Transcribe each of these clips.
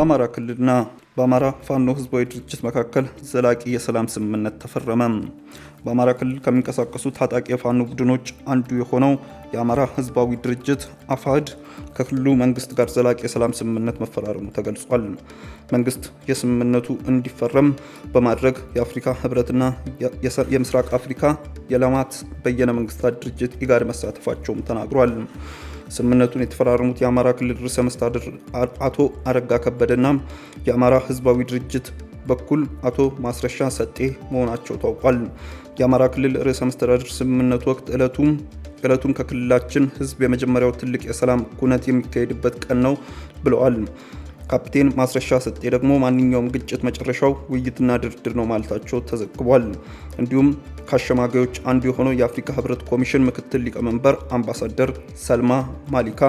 በአማራ ክልልና በአማራ ፋኖ ህዝባዊ ድርጅት መካከል ዘላቂ የሰላም ስምምነት ተፈረመ። በአማራ ክልል ከሚንቀሳቀሱ ታጣቂ የፋኖ ቡድኖች አንዱ የሆነው የአማራ ህዝባዊ ድርጅት አፋሕድ ከክልሉ መንግስት ጋር ዘላቂ የሰላም ስምምነት መፈራረሙ ተገልጿል። መንግስት የስምምነቱ እንዲፈረም በማድረግ የአፍሪካ ህብረትና የምስራቅ አፍሪካ የልማት በየነ መንግስታት ድርጅት ኢጋድ መሳተፋቸውም ተናግሯል። ስምምነቱን የተፈራረሙት የአማራ ክልል ርዕሰ መስተዳድር አቶ አረጋ ከበደና የአማራ ህዝባዊ ድርጅት በኩል አቶ ማስረሻ ሰጤ መሆናቸው ታውቋል። የአማራ ክልል ርዕሰ መስተዳድር ስምምነቱ ወቅት ዕለቱን ከክልላችን ህዝብ የመጀመሪያው ትልቅ የሰላም ኩነት የሚካሄድበት ቀን ነው ብለዋል። ካፕቴን ማስረሻ ሰጤ ደግሞ ማንኛውም ግጭት መጨረሻው ውይይትና ድርድር ነው ማለታቸው ተዘግቧል። እንዲሁም ከአሸማጋዮች አንዱ የሆነው የአፍሪካ ህብረት ኮሚሽን ምክትል ሊቀመንበር አምባሳደር ሰልማ ማሊካ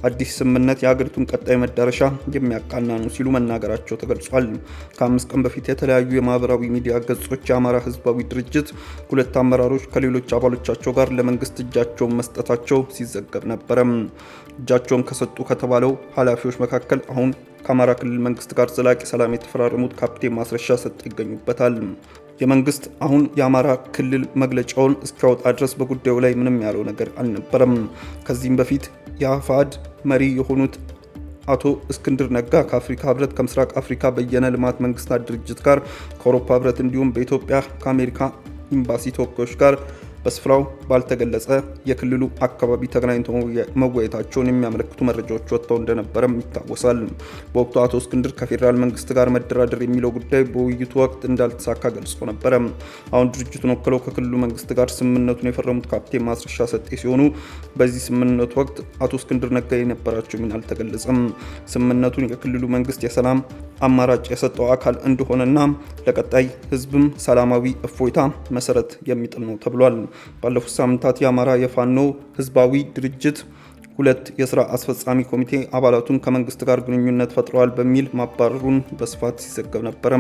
አዲስ ስምምነት የሀገሪቱን ቀጣይ መዳረሻ የሚያቃና ነው ሲሉ መናገራቸው ተገልጿል። ከ5 ቀን በፊት የተለያዩ የማህበራዊ ሚዲያ ገጾች የአማራ ህዝባዊ ድርጅት ሁለት አመራሮች ከሌሎች አባሎቻቸው ጋር ለመንግስት እጃቸውን መስጠታቸው ሲዘገብ ነበረ። እጃቸውን ከሰጡ ከተባለው ኃላፊዎች መካከል አሁን ከአማራ ክልል መንግስት ጋር ዘላቂ ሰላም የተፈራረሙት ካፕቴን ማስረሻ ሰጤ ይገኙበታል። የመንግስት አሁን የአማራ ክልል መግለጫውን እስኪያወጣ ድረስ በጉዳዩ ላይ ምንም ያለው ነገር አልነበረም። ከዚህም በፊት የአፋሕድ መሪ የሆኑት አቶ እስክንድር ነጋ ከአፍሪካ ህብረት፣ ከምስራቅ አፍሪካ በየነ ልማት መንግስታት ድርጅት ጋር፣ ከአውሮፓ ህብረት እንዲሁም በኢትዮጵያ ከአሜሪካ ኤምባሲ ተወካዮች ጋር በስፍራው ባልተገለጸ የክልሉ አካባቢ ተገናኝተው መወያየታቸውን የሚያመለክቱ መረጃዎች ወጥተው እንደነበረም ይታወሳል። በወቅቱ አቶ እስክንድር ከፌዴራል መንግስት ጋር መደራደር የሚለው ጉዳይ በውይይቱ ወቅት እንዳልተሳካ ገልጾ ነበረ። አሁን ድርጅቱን ወክለው ከክልሉ መንግስት ጋር ስምምነቱን የፈረሙት ካፕቴን ማስረሻ ሰጤ ሲሆኑ በዚህ ስምምነቱ ወቅት አቶ እስክንድር ነጋ የነበራቸው ሚና አልተገለጸም። ስምምነቱን የክልሉ መንግስት የሰላም አማራጭ የሰጠው አካል እንደሆነና ለቀጣይ ህዝብም ሰላማዊ እፎይታ መሰረት የሚጥል ነው ተብሏል። ባለፉት ሳምንታት የአማራ የፋኖ ህዝባዊ ድርጅት ሁለት የስራ አስፈጻሚ ኮሚቴ አባላቱን ከመንግስት ጋር ግንኙነት ፈጥረዋል በሚል ማባረሩን በስፋት ሲዘገብ ነበር።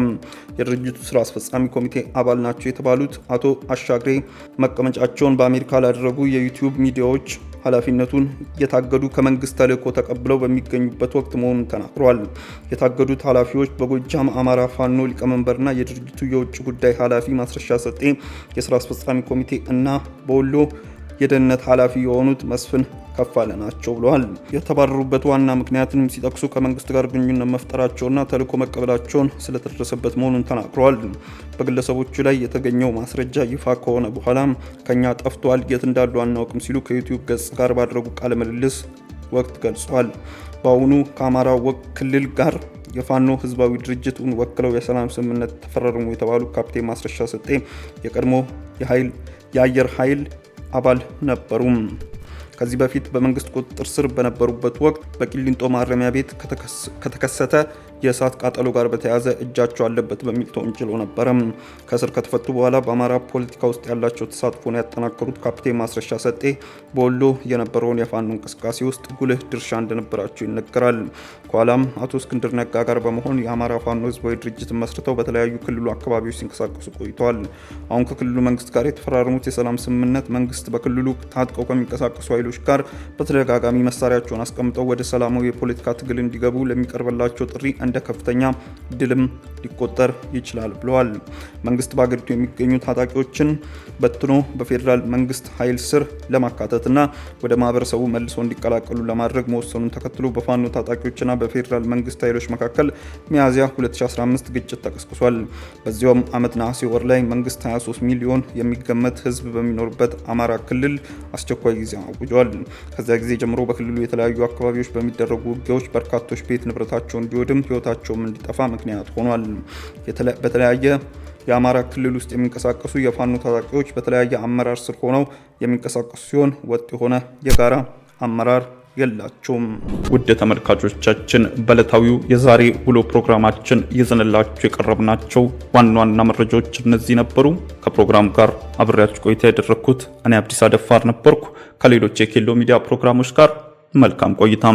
የድርጅቱ ስራ አስፈጻሚ ኮሚቴ አባል ናቸው የተባሉት አቶ አሻግሬ መቀመጫቸውን በአሜሪካ ላደረጉ የዩቲዩብ ሚዲያዎች ኃላፊነቱን የታገዱ ከመንግስት ተልእኮ ተቀብለው በሚገኙበት ወቅት መሆኑን ተናግረዋል። የታገዱት ኃላፊዎች በጎጃም አማራ ፋኖ ሊቀመንበርና የድርጅቱ የውጭ ጉዳይ ኃላፊ ማስረሻ ሰጤ የስራ አስፈጻሚ ኮሚቴ እና በወሎ የደህንነት ኃላፊ የሆኑት መስፍን ከፋለ ናቸው ብለዋል። የተባረሩበት ዋና ምክንያትንም ሲጠቅሱ ከመንግስት ጋር ግንኙነት መፍጠራቸውና ተልእኮ መቀበላቸውን ስለተደረሰበት መሆኑን ተናግረዋል። በግለሰቦቹ ላይ የተገኘው ማስረጃ ይፋ ከሆነ በኋላ ከኛ ጠፍቷል፣ የት እንዳሉ አናውቅም ሲሉ ከዩቲዩብ ገጽ ጋር ባደረጉ ቃለ ምልልስ ወቅት ገልጸዋል። በአሁኑ ከአማራ ክልል ጋር የፋኖ ህዝባዊ ድርጅቱን ወክለው የሰላም ስምምነት ተፈራረሙ የተባሉ ካፕቴን ማስረሻ ሰጤ የቀድሞ የአየር ኃይል አባል ነበሩ። ከዚህ በፊት በመንግስት ቁጥጥር ስር በነበሩበት ወቅት በቂሊንጦ ማረሚያ ቤት ከተከሰተ የእሳት ቃጠሎ ጋር በተያያዘ እጃቸው አለበት በሚል ተወንጅሎ ነበረ። ከእስር ከተፈቱ በኋላ በአማራ ፖለቲካ ውስጥ ያላቸው ተሳትፎን ያጠናከሩት ካፕቴን ማስረሻ ሰጤ በወሎ የነበረውን የፋኖ እንቅስቃሴ ውስጥ ጉልህ ድርሻ እንደነበራቸው ይነገራል። ከኋላም አቶ እስክንድር ነጋ ጋር በመሆን የአማራ ፋኖ ህዝባዊ ድርጅትን መስርተው በተለያዩ ክልሉ አካባቢዎች ሲንቀሳቀሱ ቆይተዋል። አሁን ከክልሉ መንግስት ጋር የተፈራረሙት የሰላም ስምምነት መንግስት በክልሉ ታጥቀው ከሚንቀሳቀሱ ኃይሎች ጋር በተደጋጋሚ መሳሪያቸውን አስቀምጠው ወደ ሰላማዊ የፖለቲካ ትግል እንዲገቡ ለሚቀርብላቸው ጥሪ እንደ ከፍተኛ ድልም ሊቆጠር ይችላል ብለዋል። መንግስት በአገሪቱ የሚገኙ ታጣቂዎችን በትኖ በፌዴራል መንግስት ኃይል ስር ለማካተትና ወደ ማህበረሰቡ መልሰው እንዲቀላቀሉ ለማድረግ መወሰኑን ተከትሎ በፋኖ ታጣቂዎችና በፌዴራል መንግስት ኃይሎች መካከል ሚያዝያ 2015 ግጭት ተቀስቅሷል። በዚያውም ዓመት ነሐሴ ወር ላይ መንግስት 23 ሚሊዮን የሚገመት ህዝብ በሚኖርበት አማራ ክልል አስቸኳይ ጊዜ አውጇል። ከዚያ ጊዜ ጀምሮ በክልሉ የተለያዩ አካባቢዎች በሚደረጉ ውጊያዎች በርካቶች ቤት ንብረታቸው እንዲወድም ህይወታቸውም እንዲጠፋ ምክንያት ሆኗል። በተለያየ የአማራ ክልል ውስጥ የሚንቀሳቀሱ የፋኖ ታጣቂዎች በተለያየ አመራር ስር ሆነው የሚንቀሳቀሱ ሲሆን ወጥ የሆነ የጋራ አመራር የላቸውም። ውድ ተመልካቾቻችን በዕለታዊው የዛሬ ውሎ ፕሮግራማችን ይዘንላችሁ የቀረብናቸው ዋና ዋና መረጃዎች እነዚህ ነበሩ። ከፕሮግራሙ ጋር አብሬያችሁ ቆይታ ያደረኩት እኔ አብዲስ አደፋር ነበርኩ። ከሌሎች የኬሎ ሚዲያ ፕሮግራሞች ጋር መልካም ቆይታ